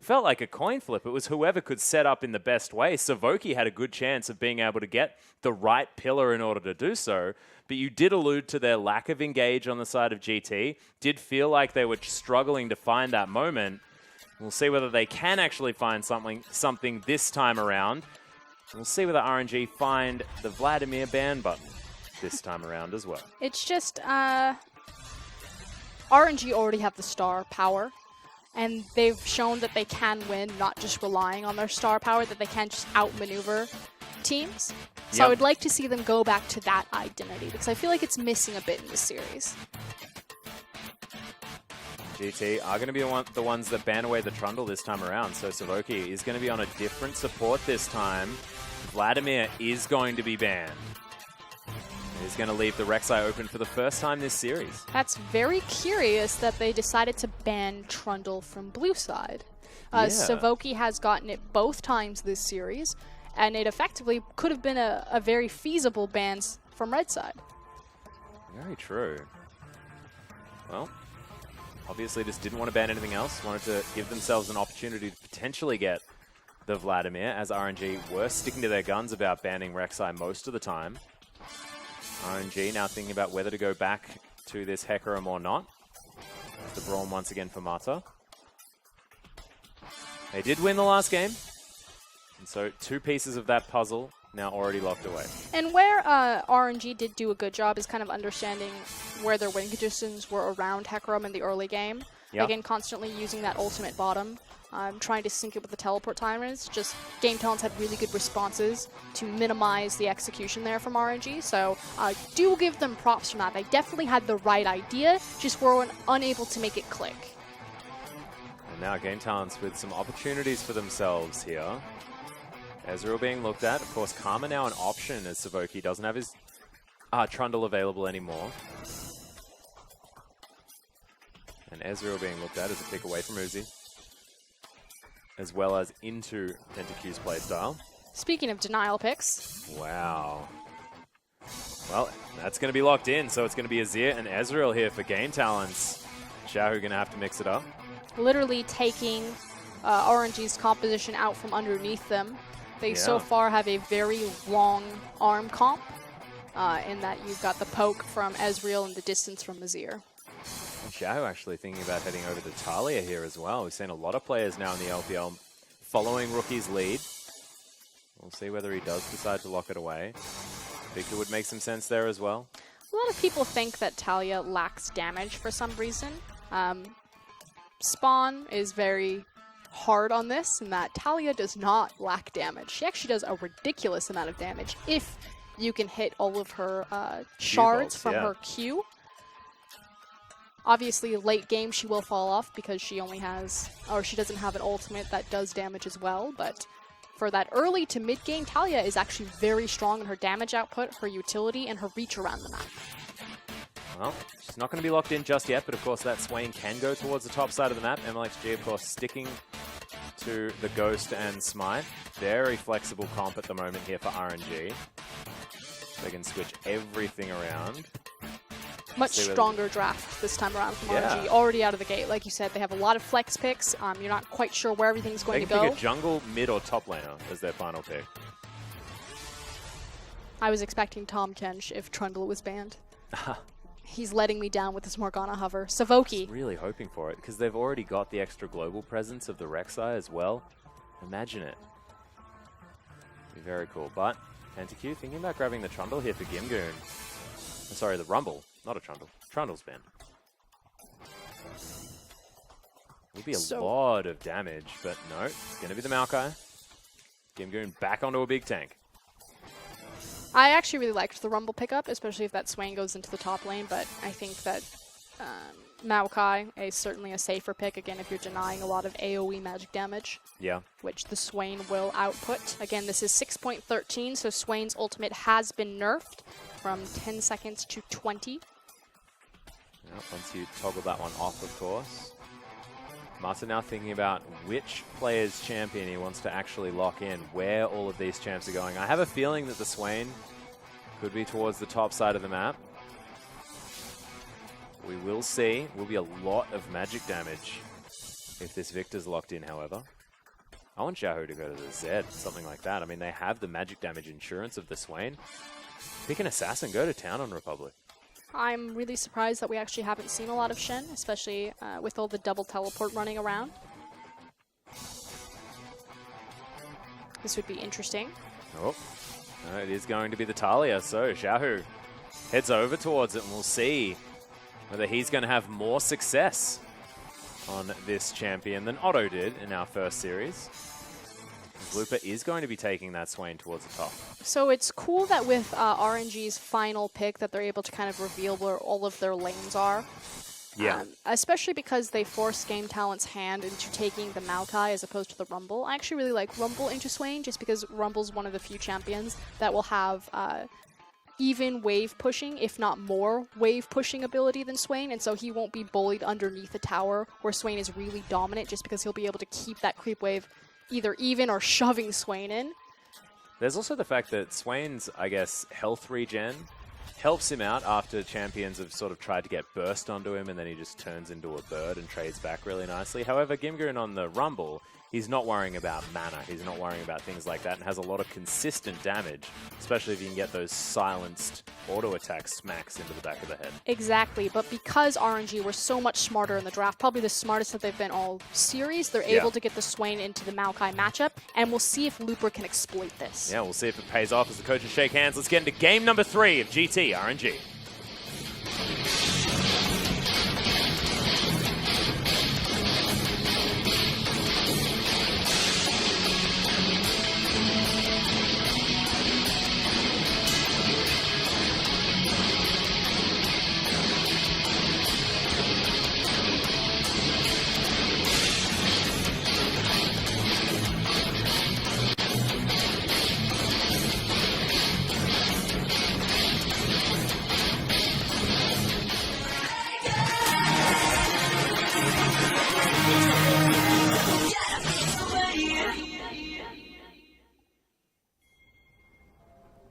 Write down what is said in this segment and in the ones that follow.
felt like a coin flip. It was whoever could set up in the best way. Savoki had a good chance of being able to get the right pillar in order to do so. But you did allude to their lack of engage on the side of GT. Did feel like they were struggling to find that moment. We'll see whether they can actually find something this time around. We'll see whether RNG find the Vladimir ban button this time around as well. It's just RNG already have the star power, and they've shown that they can win, not just relying on their star power, that they can just outmaneuver teams. So I would like to see them go back to that identity, because I feel like it's missing a bit in this series. GT are going to be the ones that ban away the Trundle this time around, so Savoki is going to be on a different support this time. Vladimir is going to be banned. He's going to leave the Rek'Sai open for the first time this series. That's very curious that they decided to ban Trundle from blue side. Savoki has gotten it both times this series, and it effectively could have been a very feasible ban from red side. Very true. Well, obviously just didn't want to ban anything else. Wanted to give themselves an opportunity to potentially get the Vladimir, as RNG were sticking to their guns about banning Rek'Sai most of the time. RNG now thinking about whether to go back to this Hecarim or not. The Brawn once again for Mata. They did win the last game, and so 2 pieces of that puzzle now already locked away. And where RNG did do a good job is kind of understanding where their win conditions were around Hecarim in the early game. Yep. Again, constantly using that ultimate bottom, trying to sync it with the teleport timers. Just Game Talents had really good responses to minimize the execution there from RNG. So do give them props from that. They definitely had the right idea, just were unable to make it click. And now Game Talents with some opportunities for themselves here. Ezreal being looked at. Of course, Karma now an option as Savoki doesn't have his Trundle available anymore. And Ezreal being looked at as a pick away from Uzi, as well as into PentaQ's playstyle. Speaking of denial picks. Wow. Well, that's going to be locked in, so it's going to be Azir and Ezreal here for Game Talents. Xiaohu going to have to mix it up. Literally taking RNG's composition out from underneath them. They so far have a very long arm comp, in that you've got the poke from Ezreal and the distance from Azir. Xiao actually thinking about heading over to Talia here as well. We've seen a lot of players now in the LPL following Rookie's lead. We'll see whether he does decide to lock it away. Victor would make some sense there as well. A lot of people think that Talia lacks damage for some reason. Spawn is very hard on this, in that Talia does not lack damage. She actually does a ridiculous amount of damage if you can hit all of her shards from her Q. Obviously, late game she will fall off because she only has, or she doesn't have an ultimate that does damage as well, but for that early to mid game, Talia is actually very strong in her damage output, her utility, and her reach around the map. Well, she's not going to be locked in just yet, but of course that Swain can go towards the top side of the map. MLXG, of course, sticking to the Ghost and Smite. Very flexible comp at the moment here for RNG. They can switch everything around. Much stronger draft this time around from RNG, already out of the gate. Like you said, they have a lot of flex picks. You're not quite sure where everything's going to go. They can pick a jungle, mid, or top laner as their final pick. I was expecting Tahm Kench if Trundle was banned. He's letting me down with his Morgana hover. Savoki. I was really hoping for it, because they've already got the extra global presence of the Rek'Sai as well. Imagine it. Be very cool. But PentaQ thinking about grabbing the Trundle here for Gimgoon. Sorry, the Rumble. Not a Trundle. Trundle's banned. Would be a lot of damage, but no. It's going to be the Maokai. Gimgoon back onto a big tank. I actually really liked the Rumble pickup, especially if that Swain goes into the top lane, but I think that Maokai is certainly a safer pick, again, if you're denying a lot of AoE magic damage. Yeah. Which the Swain will output. Again, this is 6.13, so Swain's ultimate has been nerfed from 10 seconds to 20. Yep, once you toggle that one off, of course. Marta now thinking about which player's champion he wants to actually lock in, where all of these champs are going. I have a feeling that the Swain could be towards the top side of the map. We will see. Will be a lot of magic damage. if this Victor's locked in, however. I want Xiaohu to go to the Z, something like that. I mean, they have the magic damage insurance of the Swain. Pick an assassin, go to town on Republic. I'm really surprised that we actually haven't seen a lot of Shen, especially with all the double teleport running around. This would be interesting. Oh, no, it is going to be the Talia, so Xiaohu heads over towards it, and we'll see whether he's going to have more success on this champion than Otto did in our first series. Looper is going to be taking that Swain towards the top. So it's cool that with RNG's final pick that they're able to kind of reveal where all of their lanes are. Yeah. Especially because they force Game Talent's hand into taking the Maokai as opposed to the Rumble. I actually really like Rumble into Swain just because Rumble's one of the few champions that will have even wave pushing, if not more wave pushing ability than Swain, and so he won't be bullied underneath a tower where Swain is really dominant just because he'll be able to keep that creep wave either even or shoving Swain in. There's also the fact that Swain's, I guess, health regen helps him out after champions have sort of tried to get burst onto him, and then he just turns into a bird and trades back really nicely. However, Gimgurn on the Rumble, he's not worrying about mana. He's not worrying about things like that, and has a lot of consistent damage, especially if you can get those silenced auto attack smacks into the back of the head. Exactly, but because RNG were so much smarter in the draft, probably the smartest that they've been all series, they're able to get the Swain into the Maokai matchup, and we'll see if Looper can exploit this. Yeah, we'll see if it pays off as the coaches shake hands. Let's get into game number 3 of GT RNG.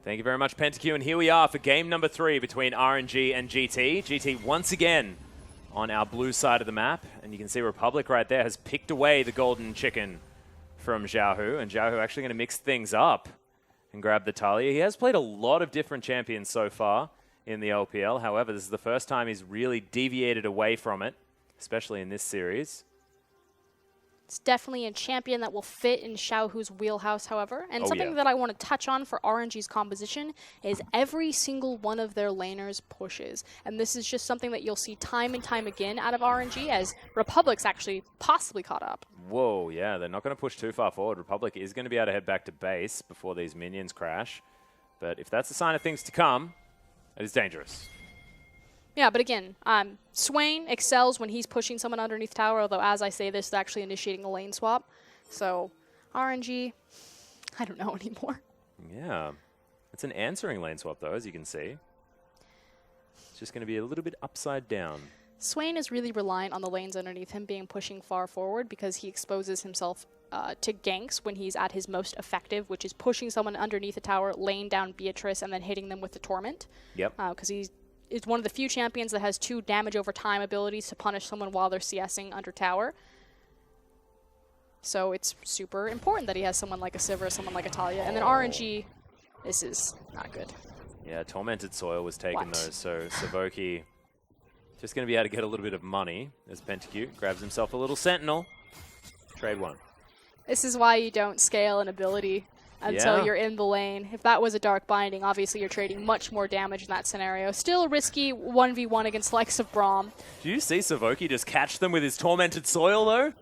Thank you very much, PentaQ, and here we are for game number 3 between RNG and GT. GT once again on our blue side of the map, and you can see Republic right there has picked away the golden chicken from Xiaohu, and Xiaohu actually going to mix things up and grab the Talia. He has played a lot of different champions so far in the LPL. However, this is the first time he's really deviated away from it, especially in this series. It's definitely a champion that will fit in Xiaohu's wheelhouse, however. And something that I want to touch on for RNG's composition is every single one of their laners pushes. And this is just something that you'll see time and time again out of RNG as Republic's actually possibly caught up. Whoa, yeah, they're not going to push too far forward. Republic is going to be able to head back to base before these minions crash. But if that's a sign of things to come, it is dangerous. Yeah, but again, Swain excels when he's pushing someone underneath tower, although as I say this, they're actually initiating a lane swap. So RNG, I don't know anymore. Yeah, it's an answering lane swap though, as you can see. It's just going to be a little bit upside down. Swain is really reliant on the lanes underneath him being pushing far forward because he exposes himself to ganks when he's at his most effective, which is pushing someone underneath a tower, laying down Beatrice, and then hitting them with the Torment. Yep. Because he's one of the few champions that has 2 damage over time abilities to punish someone while they're CSing under tower. So it's super important that he has someone like a Sivir, someone like a Talia. And then RNG, this is not good. Yeah, Tormented Soil was taken though, so Savoki just going to be able to get a little bit of money as PentaQ grabs himself a little Sentinel. Trade 1. This is why you don't scale an ability until you're in the lane. If that was a Dark Binding, obviously you're trading much more damage in that scenario. Still risky 1v1 against the likes of Braum. Do you see Savoki just catch them with his Tormented Soil, though?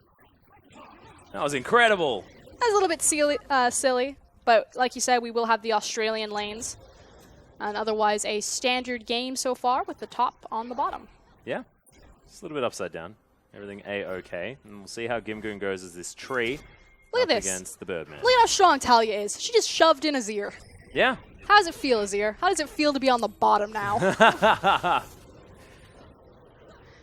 That was incredible. That's a little bit silly, but like you said, we will have the Australian lanes. And otherwise, a standard game so far with the top on the bottom. Yeah, just a little bit upside down. Everything A-okay. And we'll see how Gimgurn goes as this tree. Look at this. Against the Birdman. Look at how strong Talia is. She just shoved in Azir. Yeah. How does it feel, Azir? How does it feel to be on the bottom now?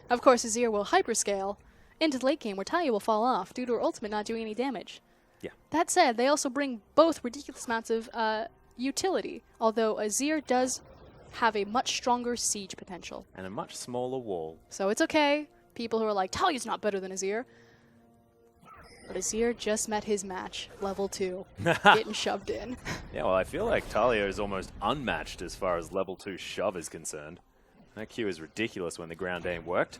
Of course, Azir will hyperscale into the late game where Talia will fall off due to her ultimate not doing any damage. Yeah. That said, they also bring both ridiculous amounts of utility, although Azir does have a much stronger siege potential. And a much smaller wall. So it's okay. People who are like, Talia's not better than Azir. But Azir just met his match, level 2, getting shoved in. Yeah, well, I feel like Talia is almost unmatched as far as level 2 shove is concerned. That Q is ridiculous when the ground aim worked.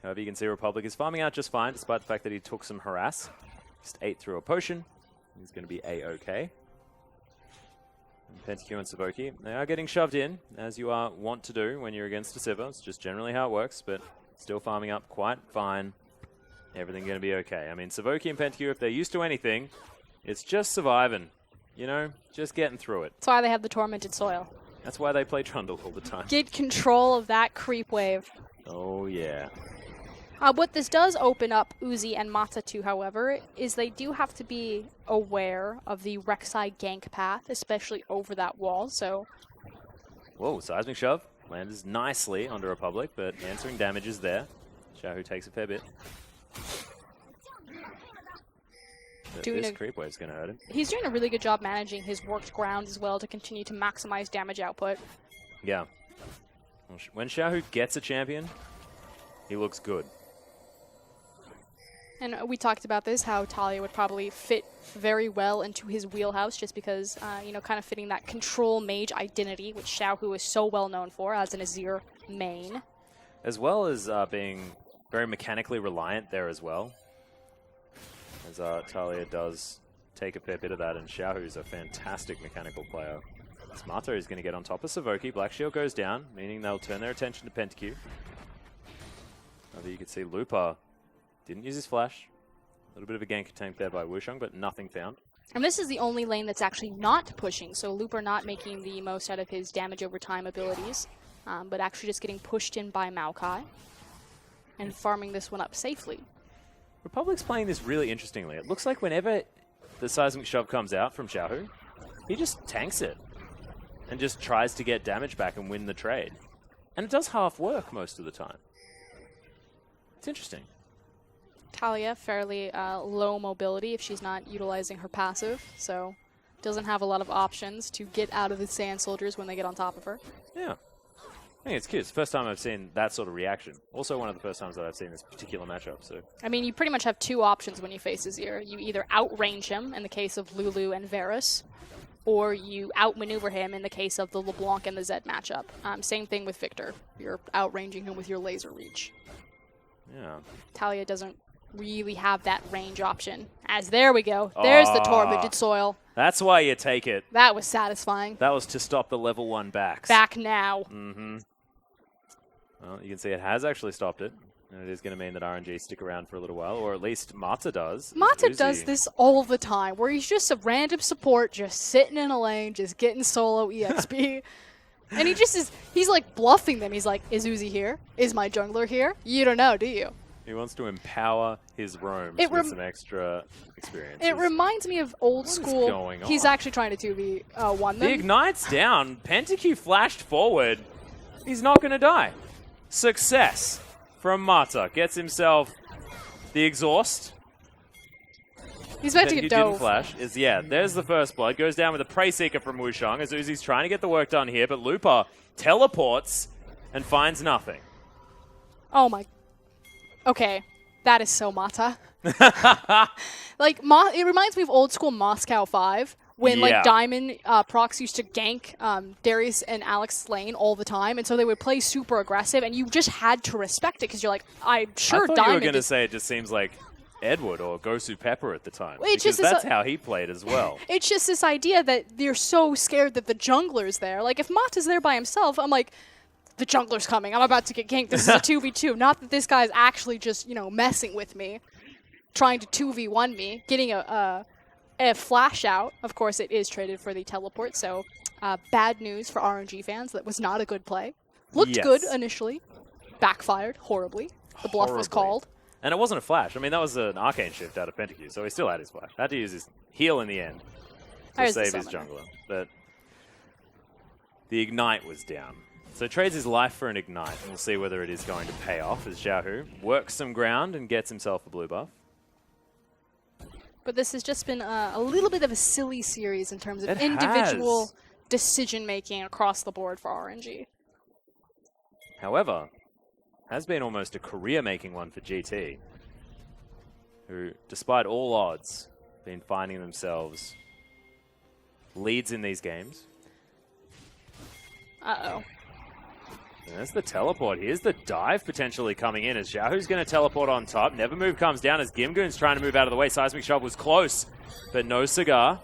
However, you can see Republic is farming out just fine, despite the fact that he took some harass. Just ate through a potion. He's going to be A-OK. Pentakill and Savoki, they are getting shoved in, as you are wont to do when you're against a Sivir. It's just generally how it works, but still farming up quite fine. Everything going to be okay. I mean, Savoki and Pentakill, if they're used to anything, it's just surviving. You know, just getting through it. That's why they have the Tormented Soil. That's why they play Trundle all the time. Get control of that creep wave. Oh, yeah. What this does open up Uzi and Mata to, however, is they do have to be aware of the Rek'Sai gank path, especially over that wall, so... Whoa, Seismic Shove. Lands nicely onto Republic, but answering damage is there. Xiaohu takes a fair bit. This creep wave's going to hurt him. He's doing a really good job managing his worked ground as well to continue to maximize damage output. Yeah. When Xiaohu gets a champion, he looks good. And we talked about this, how Talia would probably fit very well into his wheelhouse just because, you know, kind of fitting that control mage identity, which Xiaohu is so well known for as an Azir main. As well as being very mechanically reliant there as well. As Talia does take a fair bit of that, and Xiaohu's a fantastic mechanical player. Smarter is going to get on top of Savoki. Black Shield goes down, meaning they'll turn their attention to Pentakill. Although you can see Lupa didn't use his flash. A little bit of a gank tank there by Wushang, but nothing found. And this is the only lane that's actually not pushing, so Looper not making the most out of his damage over time abilities, but actually just getting pushed in by Maokai and farming this one up safely. Republic's playing this really interestingly. It looks like whenever the Seismic Shove comes out from Xiaohu, he just tanks it and just tries to get damage back and win the trade. And it does half work most of the time. It's interesting. Talia, fairly low mobility if she's not utilizing her passive, so doesn't have a lot of options to get out of the Sand Soldiers when they get on top of her. Yeah. I think it's cute. It's the first time I've seen that sort of reaction. Also one of the first times that I've seen this particular matchup. So I mean, you pretty much have two options when you face Azir. You either outrange him in the case of Lulu and Varus, or you outmaneuver him in the case of the LeBlanc and the Zed matchup. Same thing with Victor. You're outranging him with your laser reach. Yeah. Talia doesn't really have that range option. As there we go. There's the Tormented Soil. That's why you take it. That was satisfying. That was to stop the level 1 backs. Back now. Mm-hmm. Well, you can see it has actually stopped it. And it is going to mean that RNG stick around for a little while, or at least Mata does. Mata does this all the time, where he's just a random support, just sitting in a lane, just getting solo EXP. And he just is, he's like bluffing them. He's like, is Uzi here? Is my jungler here? You don't know, do you? He wants to empower his roams with some extra experience. It reminds me of old school. What is going on? He's actually trying to 2v1 them. The Ignite's down. Pentakill flashed forward. He's not going to die. Success from Mata. Gets himself the exhaust. He's about to get dove. Didn't flash. There's the first blood. Goes down with a Prey Seeker from Wushang as Uzi's trying to get the work done here, but Lupa teleports and finds nothing. Oh my. Okay, that is so Mata. Like, it reminds me of old school Moscow 5, when like Diamond procs used to gank Darius and Alex lane all the time, and so they would play super aggressive, and you just had to respect it because you're like, I'm sure I thought Diamond. You were going to say it just seems like Edward or Gosu Pepper at the time, well, because that's how he played as well. It's just this idea that you're so scared that the jungler's there. Like, if Mata's there by himself, I'm like, the jungler's coming. I'm about to get ganked. This is a 2v2. Not that this guy's actually just, you know, messing with me, trying to 2v1 me, getting a flash out. Of course, it is traded for the teleport, so bad news for RNG fans. That was not a good play. Looked good initially. Backfired horribly. The bluff was called. And it wasn't a flash. I mean, that was an arcane shift out of Pentakill, so he still had his flash. Had to use his heal in the end to save his jungler. But the Ignite was down. So trades his life for an Ignite, and we'll see whether it is going to pay off as Xiaohu works some ground and gets himself a blue buff. But this has just been a little bit of a silly series in terms of individual decision-making across the board for RNG. However, has been almost a career-making one for GT. who, despite all odds, been finding themselves leads in these games. Uh-oh. And there's the teleport. Here's the dive potentially coming in as Xiaohu's going to teleport on top. Never Move comes down as Gimgoon's trying to move out of the way. Seismic Shove was close, but no cigar.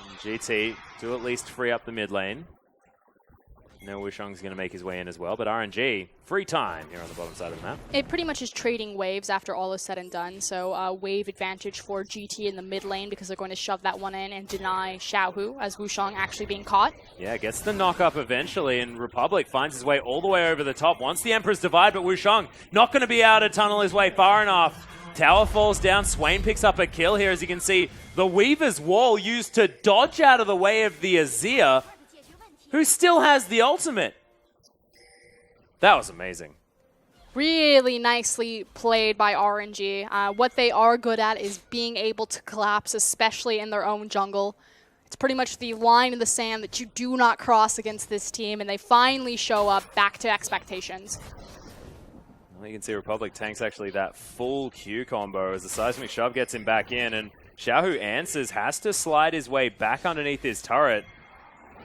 And GT do at least free up the mid lane. No, Wushong's going to make his way in as well, but RNG, free time here on the bottom side of the map. It pretty much is trading waves after all is said and done, so wave advantage for GT in the mid lane because they're going to shove that one in and deny Xiaohu as Wushong actually being caught. Yeah, gets the knock up eventually, and Republic finds his way all the way over the top. Wants the Emperor's Divide, but Wushong not going to be able to tunnel his way far enough. Tower falls down, Swain picks up a kill here. As you can see, the Weaver's Wall used to dodge out of the way of the Azir, who still has the ultimate. That was amazing. Really nicely played by RNG. What they are good at is being able to collapse, especially in their own jungle. It's pretty much the line in the sand that you do not cross against this team, and they finally show up back to expectations. Well, you can see Republic tanks actually that full Q combo as the Seismic Shove gets him back in, and Xiaohu answers, has to slide his way back underneath his turret.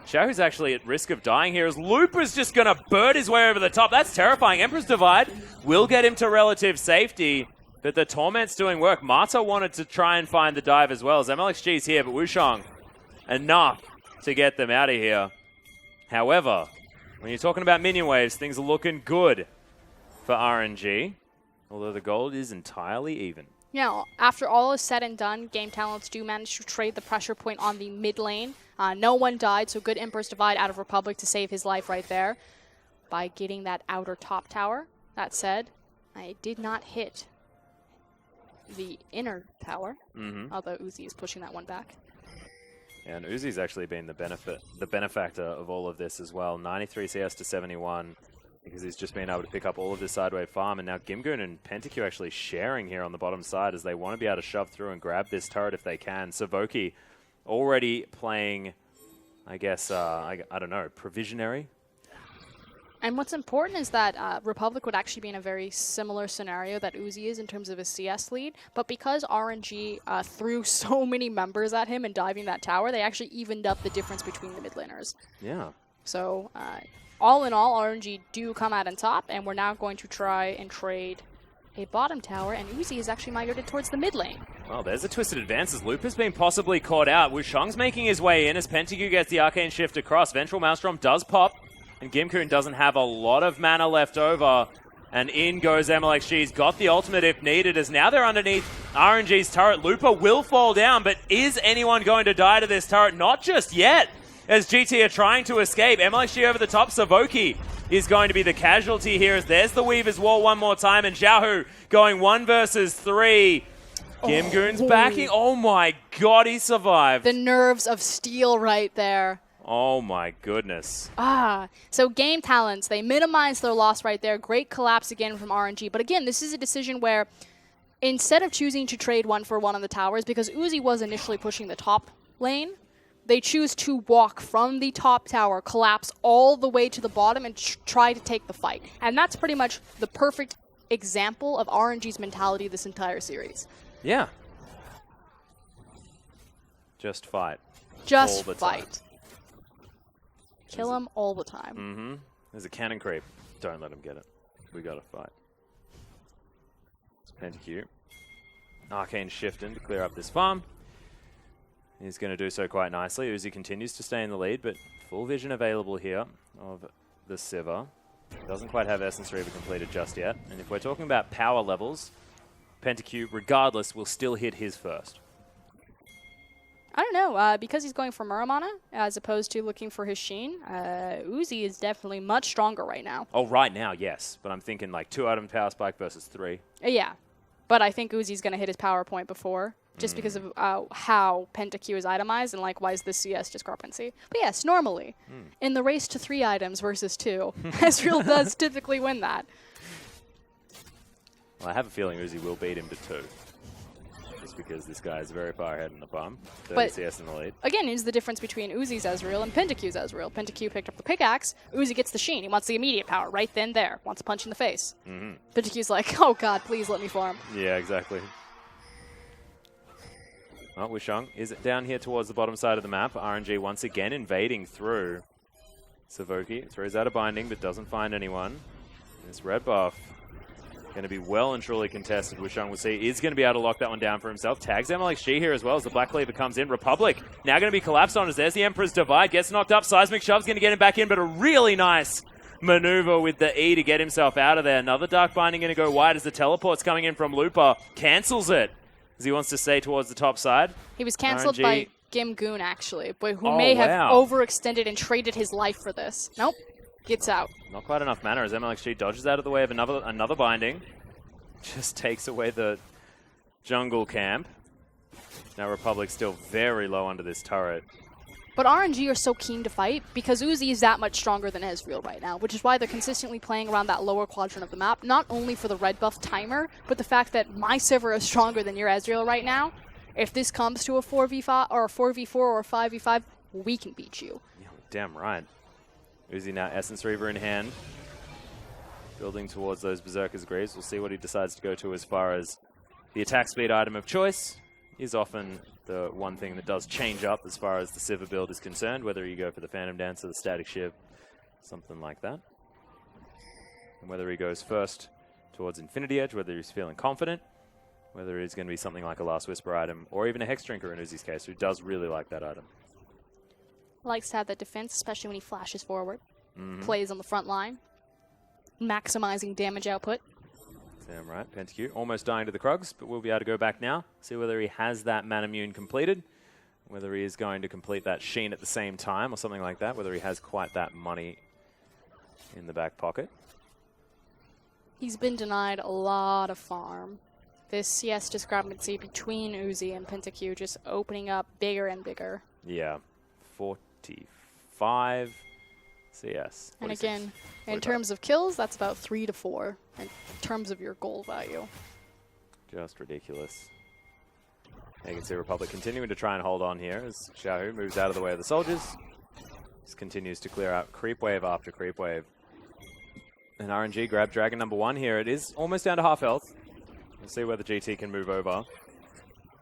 Xiaohu's actually at risk of dying here as Looper's just going to bird his way over the top. That's terrifying. Emperor's Divide will get him to relative safety, but the Torment's doing work. Mata wanted to try and find the dive as well as MLXG's here, but Wushong enough to get them out of here. However, when you're talking about minion waves, things are looking good for RNG, although the gold is entirely even. Yeah, after all is said and done, Game Talents do manage to trade the pressure point on the mid lane. No one died, so good Emperor's Divide out of Republic to save his life right there by getting that outer top tower. That said, I did not hit the inner tower, although Uzi is pushing that one back. Yeah, and Uzi's actually been the benefactor of all of this as well. 93 CS to 71. Because he's just been able to pick up all of this sideway farm, and now Gimgoon and PentaQ actually sharing here on the bottom side as they want to be able to shove through and grab this turret if they can. Savoki already playing, I guess, I don't know, provisionary. And what's important is that Republic would actually be in a very similar scenario that Uzi is in terms of his CS lead, but because RNG threw so many members at him and diving that tower, they actually evened up the difference between the mid laners. Yeah. So, all in all, RNG do come out on top, and we're now going to try and trade a bottom tower, and Uzi is actually migrated towards the mid lane. Well, there's a twisted advance as Loop has been possibly caught out. Wushong's making his way in as PentaQ gets the Arcane Shift across. Ventral Maelstrom does pop, and Gimgoon doesn't have a lot of mana left over. And in goes MLXG. He's got the ultimate if needed, as now they're underneath RNG's turret. Looper will fall down, but is anyone going to die to this turret? Not just yet, as GT are trying to escape. MLXG over the top. Savoki is going to be the casualty here, as there's the Weaver's Wall one more time, and Xiaohu going 1 versus 3. Gimgoon's backing. Oh my god, he survived. The nerves of steel right there. Oh my goodness. So Game Talents, they minimize their loss right there. Great collapse again from RNG. But again, this is a decision where instead of choosing to trade 1-for-1 on the towers, because Uzi was initially pushing the top lane, they choose to walk from the top tower, collapse all the way to the bottom, and try to take the fight. And that's pretty much the perfect example of RNG's mentality this entire series. Yeah. Just fight. Just fight. Kill him all the time. There's a cannon creep. Don't let him get it. We gotta fight. It's PentaQ. Arcane Shift in to clear up this farm. He's going to do so quite nicely. Uzi continues to stay in the lead, but full vision available here of the Sivir. Doesn't quite have Essence Reaver completed just yet. And if we're talking about power levels, PentaQ, regardless, will still hit his first. I don't know. Because he's going for Muramana as opposed to looking for his Sheen, Uzi is definitely much stronger right now. Oh, right now, yes. But I'm thinking like 2-item power spike versus 3. Yeah. But I think Uzi's going to hit his power point before, just because of how PentaQ is itemized and likewise the CS discrepancy. But yes, normally, in the race to 3 items versus 2, Ezreal does typically win that. Well, I have a feeling Uzi will beat him to 2. just because this guy is very far ahead in the farm. 30 But CS in the lead. Again, is the difference between Uzi's Ezreal and PentaQ's Ezreal. PentaQ picked up the pickaxe. Uzi gets the Sheen. He wants the immediate power right then there. Wants a punch in the face. PentaQ's like, oh god, please let me farm. Yeah, exactly. Oh, Wushang is down here towards the bottom side of the map. RNG once again invading through. Savoki throws out a binding but doesn't find anyone. This red buff going to be well and truly contested. Wushang will see is going to be able to lock that one down for himself. Tags MLXG here as well as the Black Cleaver comes in. Republic now going to be collapsed on as there's the Emperor's Divide. Gets knocked up. Seismic Shove's going to get him back in, but a really nice maneuver with the E to get himself out of there. Another Dark Binding going to go wide as the teleport's coming in from Looper. Cancels it as he wants to stay towards the top side. He was cancelled by Gimgoon, actually, but who may have overextended and traded his life for this. Nope. Gets out. Not quite enough mana as MLXG dodges out of the way of another binding. Just takes away the jungle camp. Now Republic still very low under this turret. But RNG are so keen to fight because Uzi is that much stronger than Ezreal right now, which is why they're consistently playing around that lower quadrant of the map, not only for the red buff timer, but the fact that my Sivir is stronger than your Ezreal right now. If this comes to a 4v5 or a 4v4 or a 5v5, we can beat you. Yeah, damn right. Uzi now Essence Reaver in hand. Building towards those Berserker's Greaves. We'll see what he decides to go to as far as the attack speed item of choice. Is often the one thing that does change up as far as the Sivir build is concerned, whether you go for the Phantom Dance or the Static Shiv, something like that. And whether he goes first towards Infinity Edge, whether he's feeling confident, whether it's going to be something like a Last Whisper item, or even a Hex Drinker in Uzi's case, who does really like that item. Likes to have that defense, especially when he flashes forward. Plays on the front line. Maximizing damage output. Damn right. PentaQ almost dying to the Krugs, but we'll be able to go back now, see whether he has that Manamune completed, whether he is going to complete that Sheen at the same time or something like that, whether he has quite that money in the back pocket. He's been denied a lot of farm. This CS discrepancy between Uzi and PentaQ just opening up bigger and bigger. Yeah. 45 CS. And again, in terms of kills, that's about 3 to 4 in terms of your goal value. Just ridiculous. You can see Republic continuing to try and hold on here as Xiaohu moves out of the way of the soldiers. Just continues to clear out creep wave after creep wave. And RNG grab Dragon number 1 here. It is almost down to half health. We'll see whether GT can move over.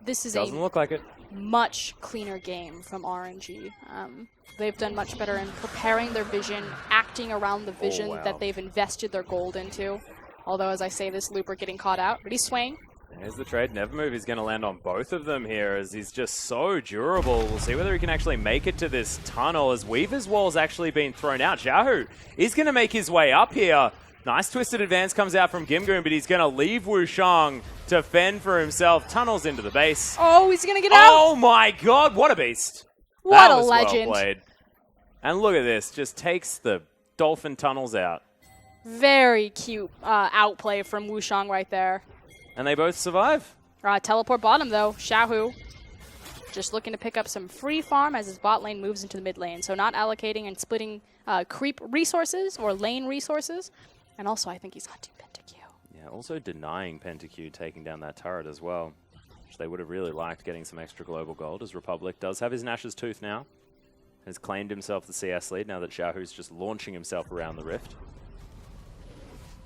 This is Doesn't look like it. Much cleaner game from RNG. They've done much better in preparing their vision, acting around the vision that they've invested their gold into. Although, as I say this, Looper getting caught out, but he's swaying. There's the trade. Nevermove is going to land on both of them here as he's just so durable. We'll see whether he can actually make it to this tunnel as Weaver's wall's actually been thrown out. Xiaohu is going to make his way up here. Nice twisted advance comes out from Gimgoon, but he's going to leave Wushang to fend for himself. Tunnels into the base. Oh, he's going to get out. Oh my god, what a beast. What a legend. Well played. And look at this, just takes the dolphin tunnels out. Very cute outplay from Wushang right there. And they both survive. Teleport bottom, though. Xiaohu just looking to pick up some free farm as his bot lane moves into the mid lane. So not allocating and splitting creep resources or lane resources. And also, I think he's hunting PentaQ. Yeah, also denying PentaQ taking down that turret as well, which they would have really liked getting some extra global gold, as Republic does have his Nash's Tooth now. Has claimed himself the CS lead now that Xiaohu's just launching himself around the rift.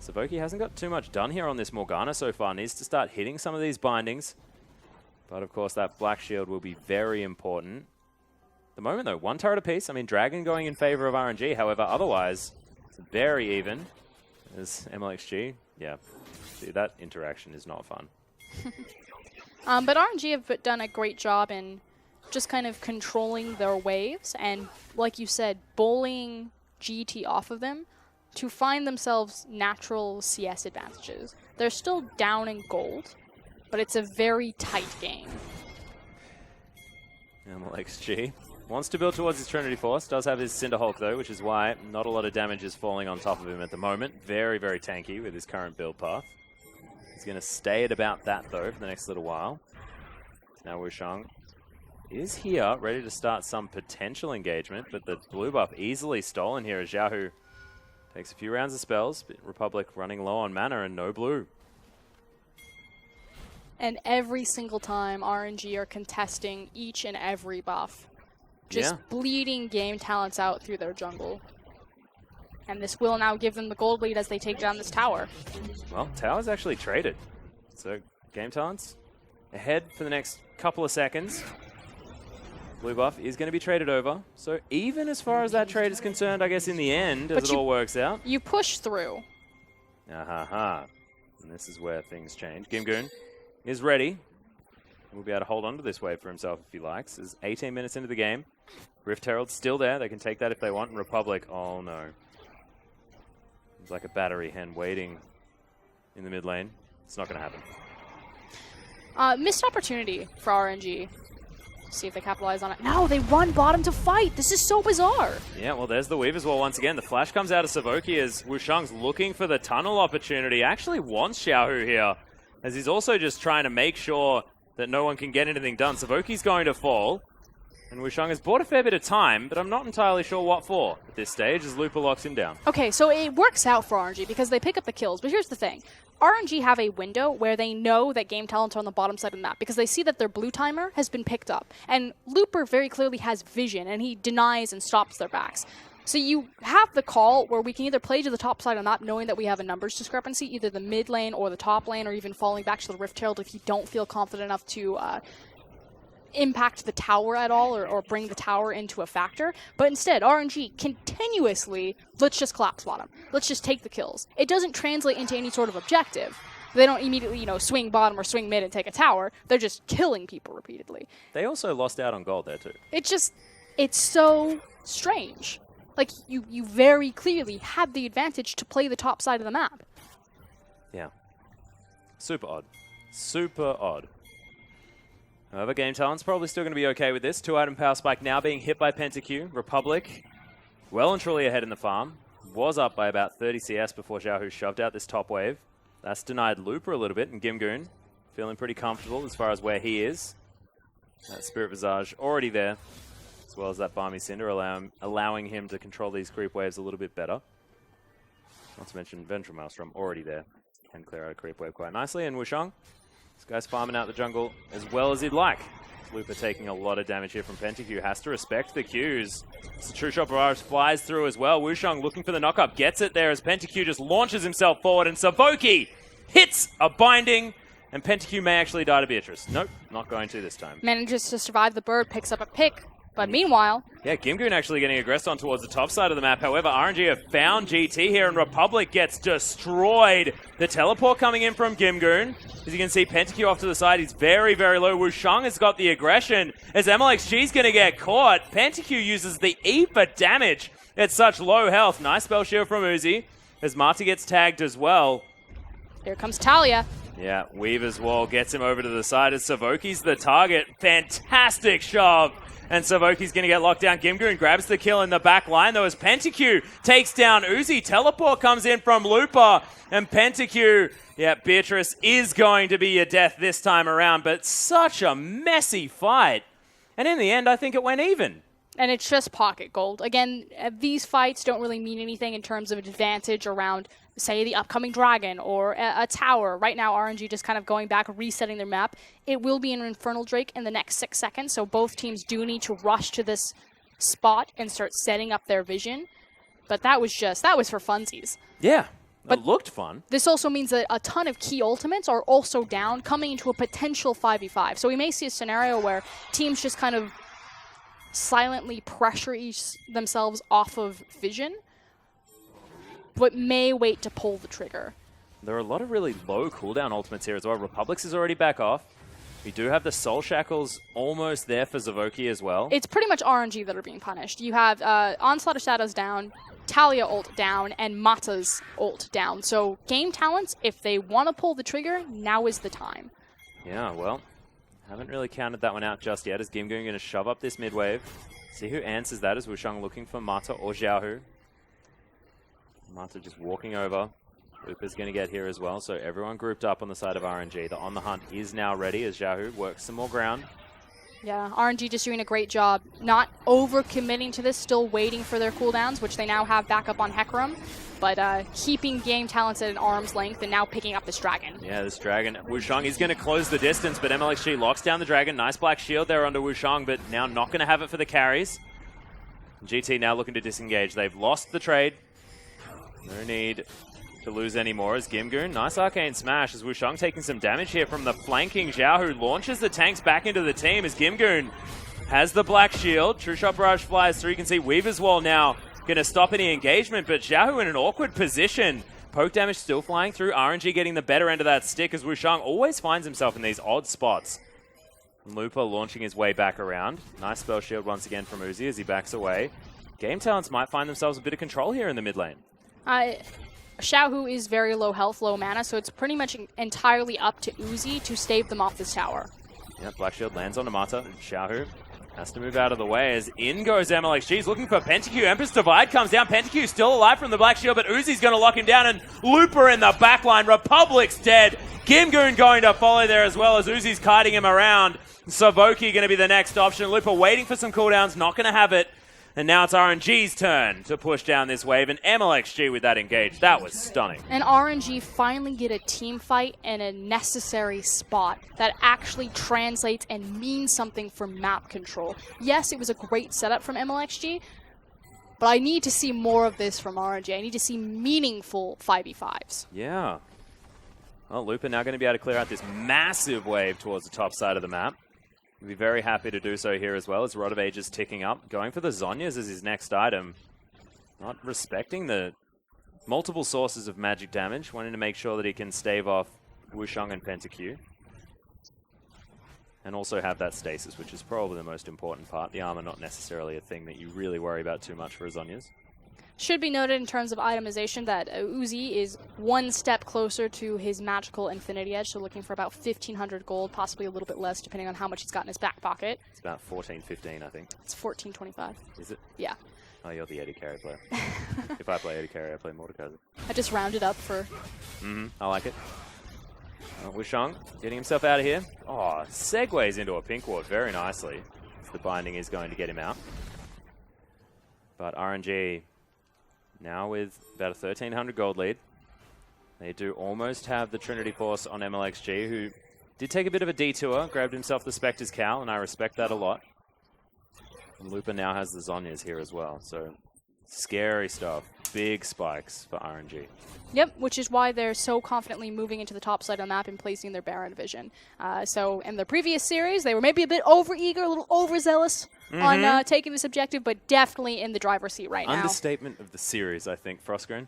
Savoki hasn't got too much done here on this Morgana so far. Needs to start hitting some of these bindings. But of course, that Black Shield will be very important. At the moment, though, 1 turret apiece. I mean, Dragon going in favor of RNG. However, otherwise, it's very even. As MLXG, yeah, see, that interaction is not fun. But RNG have done a great job in just kind of controlling their waves and, like you said, bullying GT off of them to find themselves natural CS advantages. They're still down in gold, but it's a very tight game. MLXG wants to build towards his Trinity Force. Does have his Cinderhulk, though, which is why not a lot of damage is falling on top of him at the moment. Very, very tanky with his current build path. He's going to stay at about that, though, for the next little while. Now Wushang is here, ready to start some potential engagement, but the blue buff easily stolen here as Xiaohu takes a few rounds of spells, but Republic running low on mana and no blue. And every single time, RNG are contesting each and every buff. Just bleeding game talents out through their jungle. And this will now give them the gold lead as they take down this tower. Well, tower's actually traded. So, game talents ahead for the next couple of seconds. Blue buff is going to be traded over. So, even as far as that trade is concerned, I guess in the end, as it all works out. You push through. And this is where things change. Gimgoon is ready. We'll be able to hold on to this wave for himself if he likes. There's 18 minutes into the game. Rift Herald's still there. They can take that if they want. And Republic, oh no. It's like a battery hen waiting in the mid lane. It's not going to happen. Missed opportunity for RNG. See if they capitalize on it. No, they run bottom to fight. This is so bizarre. Yeah, well, there's the Weaver's Wall once again. The flash comes out of Savoki as Wushang's looking for the tunnel opportunity. Actually wants Xiaohu here, as he's also just trying to make sure that no one can get anything done. Savoki's going to fall. And Wushang has bought a fair bit of time, but I'm not entirely sure what for at this stage as Lupa locks him down. Okay, so it works out for RNG because they pick up the kills. But here's the thing. RNG have a window where they know that game talents are on the bottom side of the map because they see that their blue timer has been picked up. And Looper very clearly has vision, and he denies and stops their backs. So you have the call where we can either play to the top side of the map knowing that we have a numbers discrepancy, either the mid lane or the top lane, or even falling back to the Rift Herald if you don't feel confident enough to impact the tower at all or bring the tower into a factor. But instead, RNG continuously, let's just collapse bottom. Let's just take the kills. It doesn't translate into any sort of objective. They don't immediately, swing bottom or swing mid and take a tower. They're just killing people repeatedly. They also lost out on gold there too. It's so strange. Like, you very clearly had the advantage to play the top side of the map. Yeah. Super odd. Super odd. However, Game Talent's probably still going to be okay with this. 2-item power spike now being hit by PentaQ. Republic, well and truly ahead in the farm. Was up by about 30 CS before Xiaohu shoved out this top wave. That's denied Looper a little bit, and Gimgoon feeling pretty comfortable as far as where he is. That Spirit Visage already there, as well as that Balmy Cinder allowing him to control these creep waves a little bit better. Not to mention Vengeful Maelstrom already there. Can clear out a creep wave quite nicely, and Wushang, this guy's farming out the jungle as well as he'd like. Looper taking a lot of damage here from PentaQ. Has to respect the Qs. The True Shot Barrage flies through as well. Wushang looking for the knockup. Gets it there as PentaQ just launches himself forward. And Savoki hits a binding. And PentaQ may actually die to Beatrice. Nope, not going to this time. Manages to survive the bird. Picks up a pick. But meanwhile... Yeah, Gimgoon actually getting aggressed on towards the top side of the map. However, RNG have found GT here, and Republic gets destroyed. The teleport coming in from Gimgoon. As you can see, PentaQ off to the side. He's very, very low. Wushang has got the aggression. As MLXG's going to get caught, PentaQ uses the E for damage at such low health. Nice spell shield from Uzi, as Marta gets tagged as well. Here comes Talia. Yeah, Weaver's Wall gets him over to the side as Savoki's the target. Fantastic shove. And Savoki's going to get locked down. Gimgoon grabs the kill in the back line, though, as PentaQ takes down Uzi. Teleport comes in from Looper. And PentaQ, yeah, Beatrice is going to be your death this time around. But such a messy fight. And in the end, I think it went even. And it's just pocket gold. Again, these fights don't really mean anything in terms of advantage around, say, the upcoming dragon or a tower. Right now, RNG just kind of going back, resetting their map. It will be an Infernal Drake in the next 6 seconds, so both teams do need to rush to this spot and start setting up their vision. But that was for funsies. Yeah, but it looked fun. This also means that a ton of key ultimates are also down, coming into a potential 5v5. So we may see a scenario where teams just kind of silently pressure themselves off of vision, but may wait to pull the trigger. There are a lot of really low cooldown ultimates here as well. Republic's is already back off. We do have the Soul Shackles almost there for Savoki as well. It's pretty much RNG that are being punished. You have Onslaught of Shadows down, Talia ult down, and Mata's ult down. So game talents, if they want to pull the trigger, now is the time. Yeah, well, haven't really counted that one out just yet, as Gimgoon going to shove up this mid wave. See who answers that, as Wushang looking for Mata or Xiaohu. Mata just walking over. Looper's going to get here as well, so everyone grouped up on the side of RNG. The On the Hunt is now ready as Xiaohu works some more ground. Yeah, RNG just doing a great job, not over-committing to this, still waiting for their cooldowns, which they now have back up on Hecarim, but keeping game talents at an arm's length and now picking up this dragon. Yeah, this dragon. Wushang is going to close the distance, but MLXG locks down the dragon. Nice black shield there under Wushang, but now not going to have it for the carries. GT now looking to disengage. They've lost the trade. No need to lose any more as Gimgoon. Nice arcane smash as Wushang taking some damage here from the flanking Xiao, who launches the tanks back into the team as Gimgoon has the black shield. True Shot Barrage flies through. You can see Weaver's Wall now going to stop any engagement, but Xiao in an awkward position. Poke damage still flying through. RNG getting the better end of that stick as Wushang always finds himself in these odd spots. Looper launching his way back around. Nice spell shield once again from Uzi as he backs away. Game talents might find themselves a bit of control here in the mid lane. Xiaohu is very low health, low mana, so it's pretty much entirely up to Uzi to stave them off this tower. Yeah, black shield lands on Amata. Xiaohu has to move out of the way as in goes MLXG. He's looking for PentaQ. Empress Divide comes down. PentaQ still alive from the black shield, but Uzi's going to lock him down, and Looper in the backline. Republic's dead. Gimgoon going to follow there as well as Uzi's kiting him around. Savoki going to be the next option. Looper waiting for some cooldowns, not going to have it. And now it's RNG's turn to push down this wave, and MLXG with that engage. That was stunning. And RNG finally get a team fight in a necessary spot that actually translates and means something for map control. Yes, it was a great setup from MLXG, but I need to see more of this from RNG. I need to see meaningful 5v5s. Yeah. Well, Looper now going to be able to clear out this massive wave towards the top side of the map. We'll be very happy to do so here as well as Rod of Ages ticking up. Going for the Zhonya's as his next item. Not respecting the multiple sources of magic damage. Wanting to make sure that he can stave off Wushang and PentaQ. And also have that stasis, which is probably the most important part. The armor not necessarily a thing that you really worry about too much for Zhonya's. Should be noted in terms of itemization that Uzi is one step closer to his magical Infinity Edge, so looking for about 1,500 gold, possibly a little bit less, depending on how much he's got in his back pocket. It's about 14-15, I think. It's 14.25. Is it? Yeah. Oh, you're the AD carry player. If I play AD carry, I play Mordekaiser. I just rounded up for... I like it. Wushang getting himself out of here. Oh, segues into a pink ward very nicely. The binding is going to get him out. But RNG... now with about a 1,300 gold lead. They do almost have the Trinity Force on MLXG, who did take a bit of a detour, grabbed himself the Spectre's Cowl, and I respect that a lot. And Looper now has the Zhonya's here as well, so scary stuff. Big spikes for RNG. Yep, which is why they're so confidently moving into the top side of the map and placing their Baron vision. So in the previous series, they were maybe a bit over-eager, a little overzealous on taking this objective, but definitely in the driver's seat right now. Understatement of the series, I think, Frostgrain.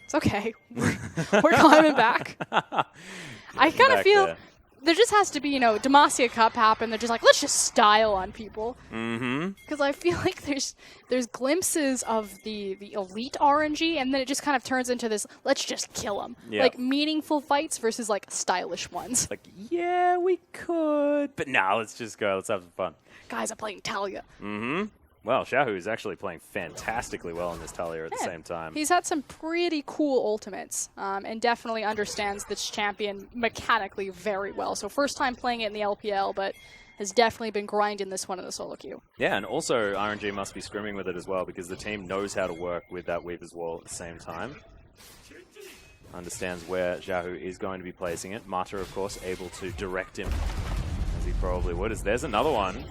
It's okay. We're climbing back. I kind of feel there just has to be, Demacia Cup happen. They're just like, let's just style on people. Because I feel like there's glimpses of the elite RNG, and then it just kind of turns into this, let's just kill them. Yep. Like meaningful fights versus like stylish ones. Like, yeah, we could. But no, let's just go. Let's have some fun. Guys, I'm playing Talia. Well, Xiaohu is actually playing fantastically well in this Talia at the same time. He's had some pretty cool ultimates and definitely understands this champion mechanically very well. So first time playing it in the LPL, but has definitely been grinding this one in the solo queue. Yeah, and also RNG must be scrimming with it as well because the team knows how to work with that Weaver's Wall at the same time. Understands where Xiaohu is going to be placing it. Mata, of course, able to direct him as he probably would. There's another one.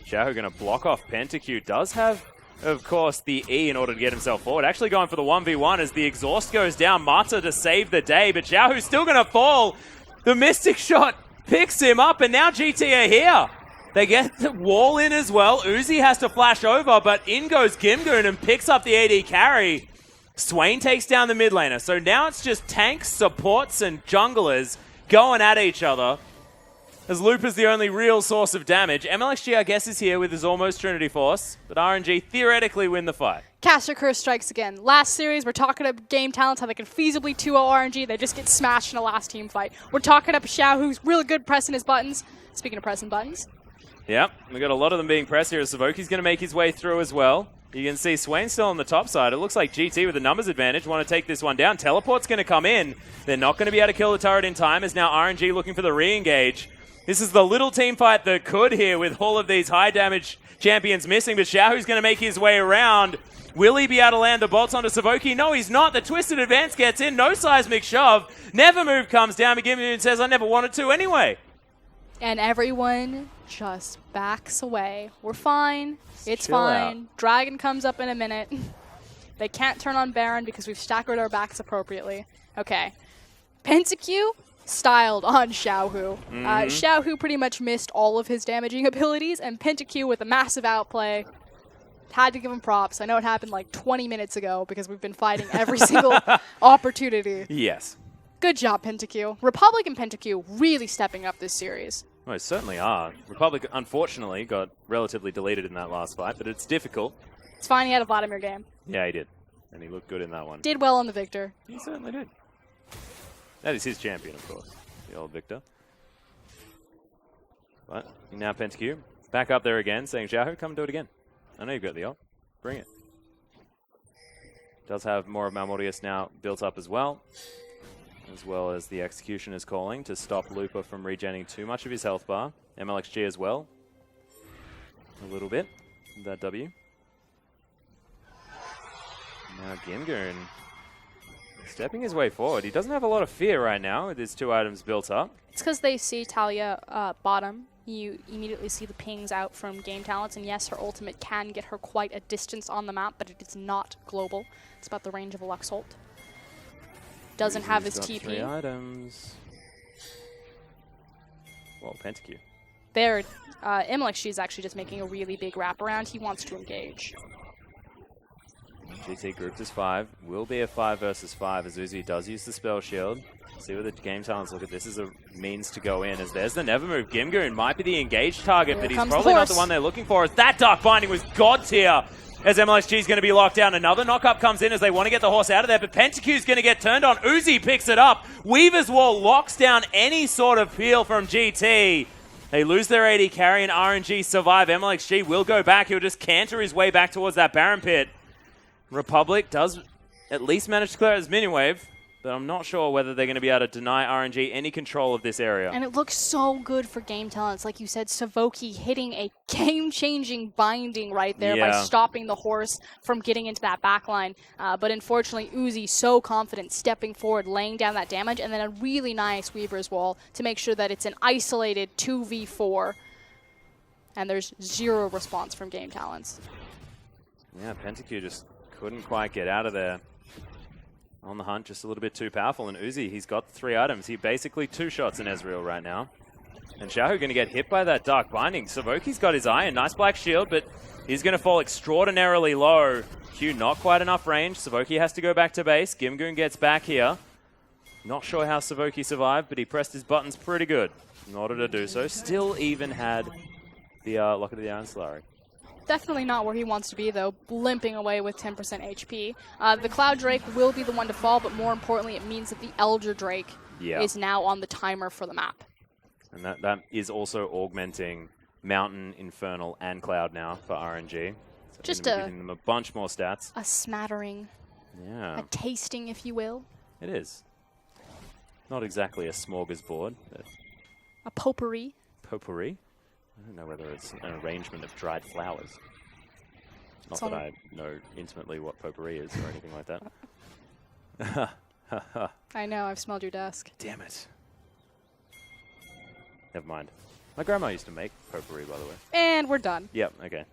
Xiaohu going to block off PentaQ. Does have, of course, the E in order to get himself forward. Actually going for the 1v1 as the exhaust goes down. Mata to save the day, but Xiaohu's still going to fall. The Mystic Shot picks him up, and now GT are here. They get the wall in as well. Uzi has to flash over, but in goes Gimgoon and picks up the AD carry. Swain takes down the mid laner. So now it's just tanks, supports, and junglers going at each other. As Looper's the only real source of damage. MLXG, I guess, is here with his almost Trinity Force, but RNG theoretically win the fight. Caster Curse strikes again. Last series, we're talking about game talents, how they can feasibly 2-0 RNG. They just get smashed in a last team fight. We're talking up Xiao, who's really good pressing his buttons. Speaking of pressing buttons. Yep, we got a lot of them being pressed here. Savoki's going to make his way through as well. You can see Swain still on the top side. It looks like GT with a numbers advantage want to take this one down. Teleport's going to come in. They're not going to be able to kill the turret in time as now RNG looking for the re-engage. This is the little team fight that could here with all of these high damage champions missing, but Xiaohu's going to make his way around. Will he be able to land the bolts onto Savoki? No, he's not. The twisted advance gets in. No seismic shove. Never move comes down. Gimgoon says, I never wanted to anyway. And everyone just backs away. We're fine. It's chill fine. out. Dragon comes up in a minute. They can't turn on Baron because we've staggered our backs appropriately. Okay. Pentakill styled on Xiaohu. Xiaohu pretty much missed all of his damaging abilities, and Pentakill with a massive outplay. Had to give him props. I know it happened like 20 minutes ago because we've been fighting every single opportunity. Yes. Good job, Pentakill. Republic and Pentakill really stepping up this series. Well, certainly are. Republic, unfortunately, got relatively deleted in that last fight, but it's difficult. It's fine, he had a Vladimir game. Yeah, he did. And he looked good in that one. Did well on the Victor. He certainly did. That is his champion, of course. The old Victor. But now Pentakill back up there again, saying, Xiaohu, come and do it again. I know you've got the ult. Bring it. Does have more of Malmortius now built up as well as the Execution is calling to stop Looper from regenerating too much of his health bar. MLXG as well. A little bit. That W. Now Gimgoon stepping his way forward. He doesn't have a lot of fear right now with his 2 items built up. It's because they see Talia bottom. You immediately see the pings out from game talents, and yes, her ultimate can get her quite a distance on the map, but it is not global. It's about the range of a Lux ult. Doesn't have his TP. 3 items. Well, Pentakill. There, MLXG is actually just making a really big wraparound. He wants to engage. GT grouped as 5. Will be a 5 versus 5 as Uzi does use the spell shield. See what the game talents look at. This is a means to go in as there's the never move. Gimgoon might be the engaged target, but he's probably not the one they're looking for. As that Dark Binding was god tier as MLXG is going to be locked down. Another knock-up comes in as they want to get the horse out of there, but Pentakill is going to get turned on. Uzi picks it up. Weaver's Wall locks down any sort of peel from GT. They lose their AD carry and RNG survive. MLXG will go back. He'll just canter his way back towards that Baron pit. Republic does at least manage to clear out his minion wave, but I'm not sure whether they're going to be able to deny RNG any control of this area. And it looks so good for game talents. Like you said, Savoki hitting a game-changing binding right there by stopping the horse from getting into that backline. But unfortunately, Uzi so confident, stepping forward, laying down that damage, and then a really nice Weaver's Wall to make sure that it's an isolated 2v4. And there's 0 response from game talents. Yeah, Pentakill just couldn't quite get out of there. On the hunt, just a little bit too powerful. And Uzi, he's got 3 items. He basically 2 shots in Ezreal right now. And Xiaohu going to get hit by that Dark Binding. Savoki's got his iron. Nice black shield, but he's going to fall extraordinarily low. Q not quite enough range. Savoki has to go back to base. Gimgoon gets back here. Not sure how Savoki survived, but he pressed his buttons pretty good in order to do so. Still even had the Locket of the Iron Solari. Definitely not where he wants to be, though, limping away with 10% HP. The Cloud Drake will be the one to fall, but more importantly, it means that the Elder Drake is now on the timer for the map. And that is also augmenting Mountain, Infernal, and Cloud now for RNG. So just giving them a bunch more stats. A smattering. Yeah. A tasting, if you will. It is. Not exactly a smorgasbord. But a potpourri. Potpourri? I don't know whether it's an arrangement of dried flowers. Not that I know intimately what potpourri is or anything like that. I know, I've smelled your desk. Damn it. Never mind. My grandma used to make potpourri, by the way. And we're done. Yep, okay.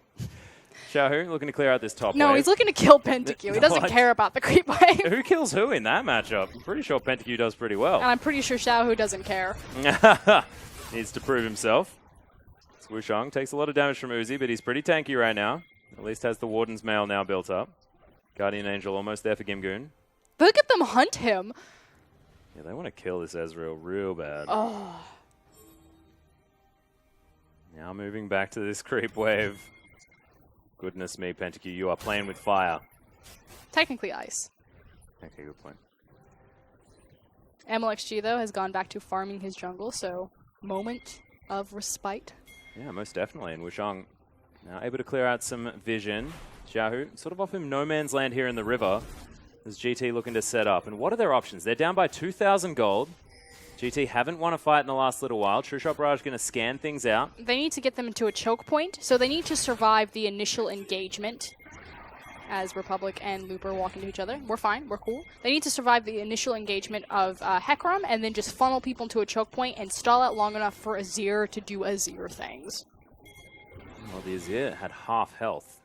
Xiaohu looking to clear out this top wave. No, he's looking to kill Pentakill. He doesn't care about the creep wave. Who kills who in that matchup? I'm pretty sure Pentakill does pretty well. And I'm pretty sure Xiaohu doesn't care. Needs to prove himself. Wushang takes a lot of damage from Uzi, but he's pretty tanky right now. At least has the Warden's Mail now built up. Guardian Angel almost there for Gimgoon. Look at them hunt him. Yeah, they want to kill this Ezreal real bad. Oh. Now moving back to this creep wave. Goodness me, Pentakill, you are playing with fire. Technically ice. Okay, good point. MLXG, though, has gone back to farming his jungle, so moment of respite. Yeah, most definitely. And Wushang now able to clear out some vision. Xiaohu sort of off him no man's land here in the river. As GT looking to set up. And what are their options? They're down by 2,000 gold. GT haven't won a fight in the last little while. True Shot Barrage going to scan things out. They need to get them into a choke point, so they need to survive the initial engagement as Republic and Looper walk into each other. We're fine. We're cool. They need to survive the initial engagement of Hecarim and then just funnel people into a choke point and stall out long enough for Azir to do Azir things. Well, the Azir had half health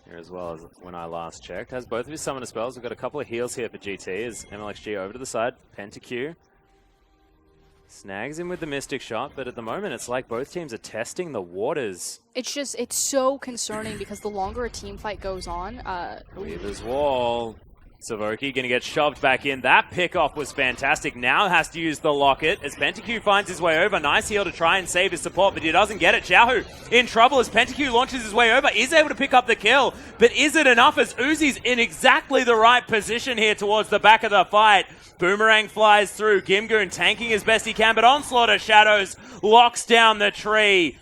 here as well as when I last checked. Has both of his summoner spells. We've got a couple of heals here for GT as MLXG over to the side. Penta-Q. Snags him with the Mystic Shot, but at the moment it's like both teams are testing the waters. It's so concerning because the longer a team fight goes on... Weaver's Wall. Savoki going to get shoved back in. That pick-off was fantastic. Now has to use the Locket as Penta-Q finds his way over. Nice heal to try and save his support, but he doesn't get it. Xiaohu in trouble as Penta-Q launches his way over. Is able to pick up the kill, but is it enough as Uzi's in exactly the right position here towards the back of the fight? Boomerang flies through. Gimgoon tanking as best he can, but Onslaught of Shadows locks down the tree.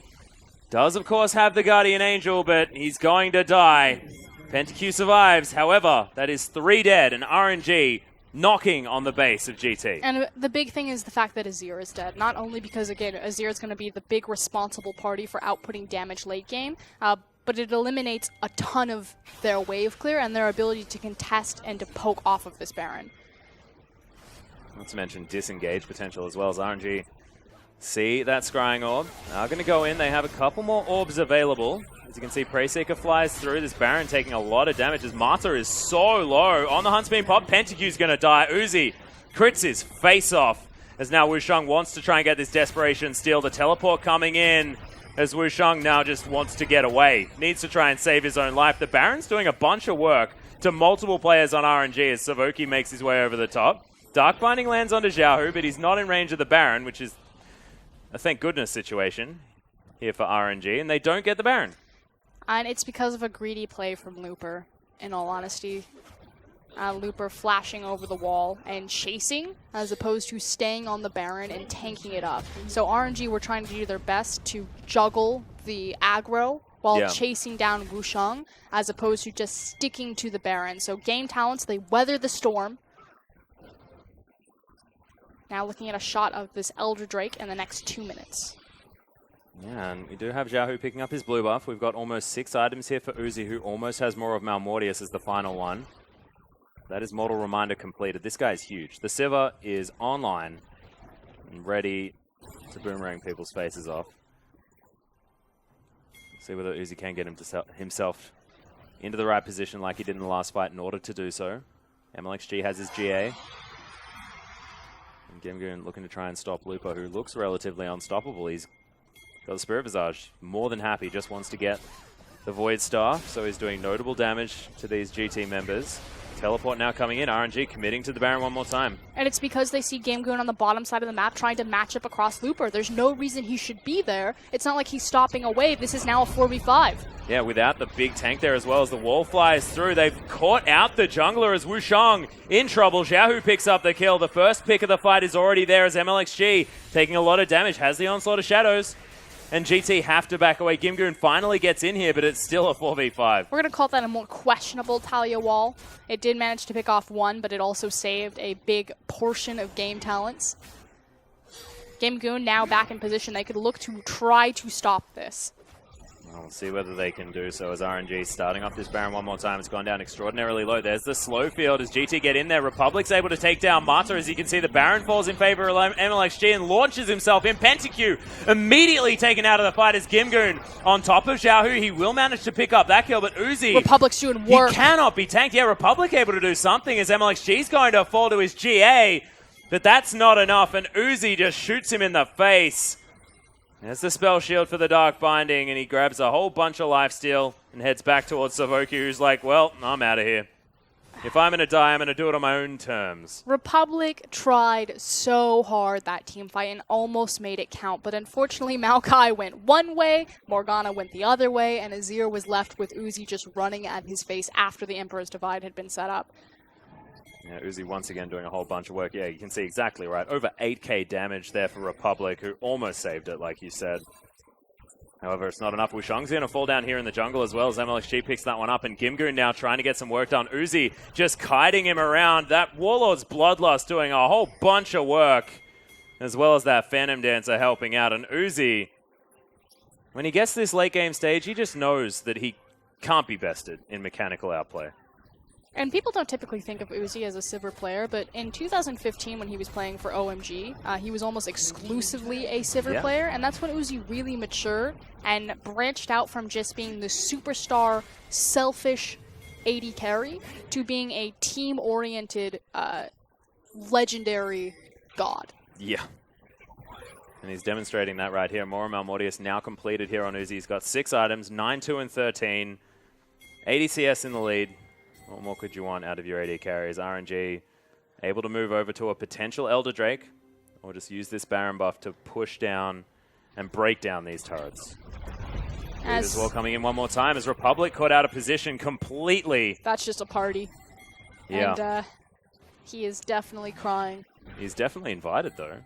Does, of course, have the Guardian Angel, but he's going to die. Penta-Q survives. However, that is 3 dead, and RNG knocking on the base of GT. And the big thing is the fact that Azir is dead. Not only because, again, Azir is going to be the big responsible party for outputting damage late game, but it eliminates a ton of their wave clear and their ability to contest and to poke off of this Baron. Not to mention disengage potential as well as RNG. See that Scrying Orb. Now going to go in. They have a couple more orbs available. As you can see, Preyseeker flies through. This Baron taking a lot of damage as Marta is so low. On the Hunt's being popped. Penta-Q's going to die. Uzi crits his face off as now Wusheng wants to try and get this Desperation steal. The teleport coming in as Wusheng now just wants to get away. Needs to try and save his own life. The Baron's doing a bunch of work to multiple players on RNG as Savoki makes his way over the top. Dark Binding lands onto Xiaohu, but he's not in range of the Baron, which is a thank goodness situation here for RNG, and they don't get the Baron. And it's because of a greedy play from Looper, in all honesty. Looper flashing over the wall and chasing, as opposed to staying on the Baron and tanking it up. So RNG were trying to do their best to juggle the aggro while chasing down Wusheng, as opposed to just sticking to the Baron. So game talents, they weather the storm. Now looking at a shot of this Elder Drake in the next 2 minutes. Yeah, and we do have Xiaohu picking up his blue buff. We've got almost 6 items here for Uzi, who almost has more of Malmortius as the final one. That is Mortal Reminder completed. This guy is huge. The Sivir is online and ready to boomerang people's faces off. See whether Uzi can get himself into the right position like he did in the last fight in order to do so. MLXG has his GA. And Gimgoon looking to try and stop Lupo, who looks relatively unstoppable. He's got the Spirit Visage, more than happy, just wants to get the Void Staff, so he's doing notable damage to these GT members. Teleport now coming in, RNG committing to the Baron one more time. And it's because they see Gimgoon on the bottom side of the map trying to match up across Looper. There's no reason he should be there. It's not like he's stopping a wave. This is now a 4v5. Yeah, without the big tank there as well as the wall flies through. They've caught out the jungler as Wusheng in trouble. Xiaohu picks up the kill. The first pick of the fight is already there as MLXG taking a lot of damage. Has the Onslaught of Shadows. And GT have to back away. Gimgoon finally gets in here, but it's still a 4v5. We're going to call that a more questionable Talia wall. It did manage to pick off one, but it also saved a big portion of game talents. Gimgoon now back in position. They could look to try to stop this. We'll see whether they can do so as RNG starting off this Baron one more time. It's gone down extraordinarily low. There's the slow field as GT get in there. Republic's able to take down Marta. As you can see, the Baron falls in favor of MLXG and launches himself in. Penta-Q immediately taken out of the fight as Gimgoon on top of Xiaohu. He will manage to pick up that kill, but Uzi... Republic's doing work. He cannot be tanked. Yeah, Republic able to do something as MLXG's going to fall to his GA, but that's not enough, and Uzi just shoots him in the face. There's the spell shield for the Dark Binding, and he grabs a whole bunch of lifesteal and heads back towards Savoki, who's like, well, I'm out of here. If I'm going to die, I'm going to do it on my own terms. Republic tried so hard that team fight and almost made it count, but unfortunately Maokai went one way, Morgana went the other way, and Azir was left with Uzi just running at his face after the Emperor's Divide had been set up. Yeah, Uzi once again doing a whole bunch of work. Yeah, you can see exactly right. Over 8k damage there for Republic, who almost saved it, like you said. However, it's not enough. Wusheng's going to fall down here in the jungle as well as MLXG picks that one up. And Gimgoon now trying to get some work done. Uzi just kiting him around. That Warlord's Bloodlust doing a whole bunch of work. as well as that Phantom Dancer helping out. And Uzi, when he gets to this late game stage, he just knows that he can't be bested in mechanical outplay. And people don't typically think of Uzi as a Sivir player, but in 2015 when he was playing for OMG, he was almost exclusively a Sivir player, and that's when Uzi really matured and branched out from just being the superstar, selfish AD carry to being a team-oriented, legendary god. Yeah. And he's demonstrating that right here. Mora Malmortius now completed here on Uzi. He's got 6 items, 9, 2, and 13. 80 CS in the lead. What more could you want out of your AD carries? RNG able to move over to a potential Elder Drake, or just use this Baron buff to push down and break down these turrets. As well coming in one more time as Republic caught out of position completely. That's just a party. Yeah. And he is definitely crying. He's definitely invited, though,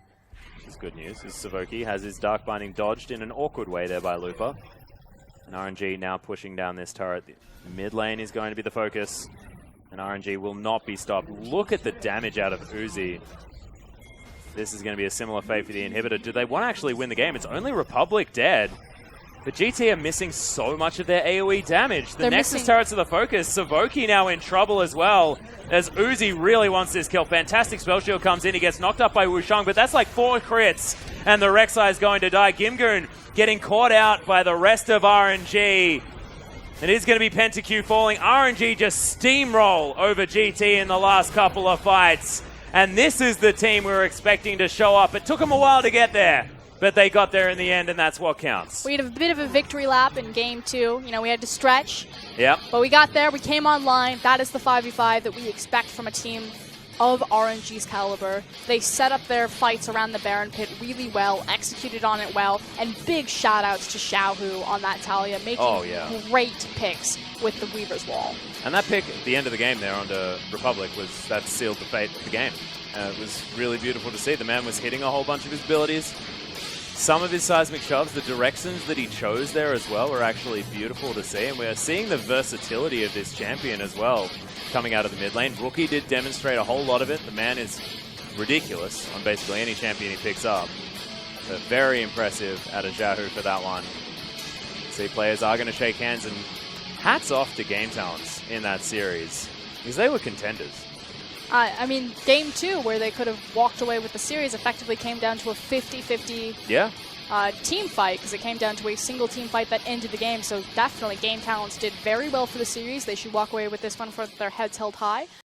which is good news. As Savoki has his Dark Binding dodged in an awkward way there by Lupa. And RNG now pushing down this turret. The mid lane is going to be the focus, and RNG will not be stopped. Look at the damage out of Uzi. This is going to be a similar fate for the inhibitor. Do they want to actually win the game? It's only Republic dead. But GT are missing so much of their AoE damage. The Nexus turrets are the focus. Savoki now in trouble as well, as Uzi really wants this kill. Fantastic spell shield comes in. He gets knocked up by Wushang, but that's like 4 crits, and the Rek'Sai is going to die. Gimgoon getting caught out by the rest of RNG. It is going to be PentaQ falling. RNG just steamroll over GT in the last couple of fights. And this is the team we were expecting to show up. It took them a while to get there, but they got there in the end, and that's what counts. We had a bit of a victory lap in game 2. You know, we had to stretch. Yep. But we got there. We came online. That is the 5v5 that we expect from a team of RNG's caliber. They set up their fights around the Baron pit really well, executed on it well, and big shout-outs to Xiaohu on that Talia, making great picks with the Weaver's Wall. And that pick at the end of the game there onto Republic that sealed the fate of the game. It was really beautiful to see. The man was hitting a whole bunch of his abilities. Some of his seismic shoves, the directions that he chose there as well, were actually beautiful to see. And we're seeing the versatility of this champion as well coming out of the mid lane. Rookie did demonstrate a whole lot of it. The man is ridiculous on basically any champion he picks up. But very impressive out of Xiaohu for that one. See, players are going to shake hands, and hats off to Game Talents in that series, because they were contenders. I mean, game 2, where they could have walked away with the series, effectively came down to a 50-50 team fight, because it came down to a single team fight that ended the game. So definitely Game Talents did very well for the series. They should walk away with this one for their heads held high.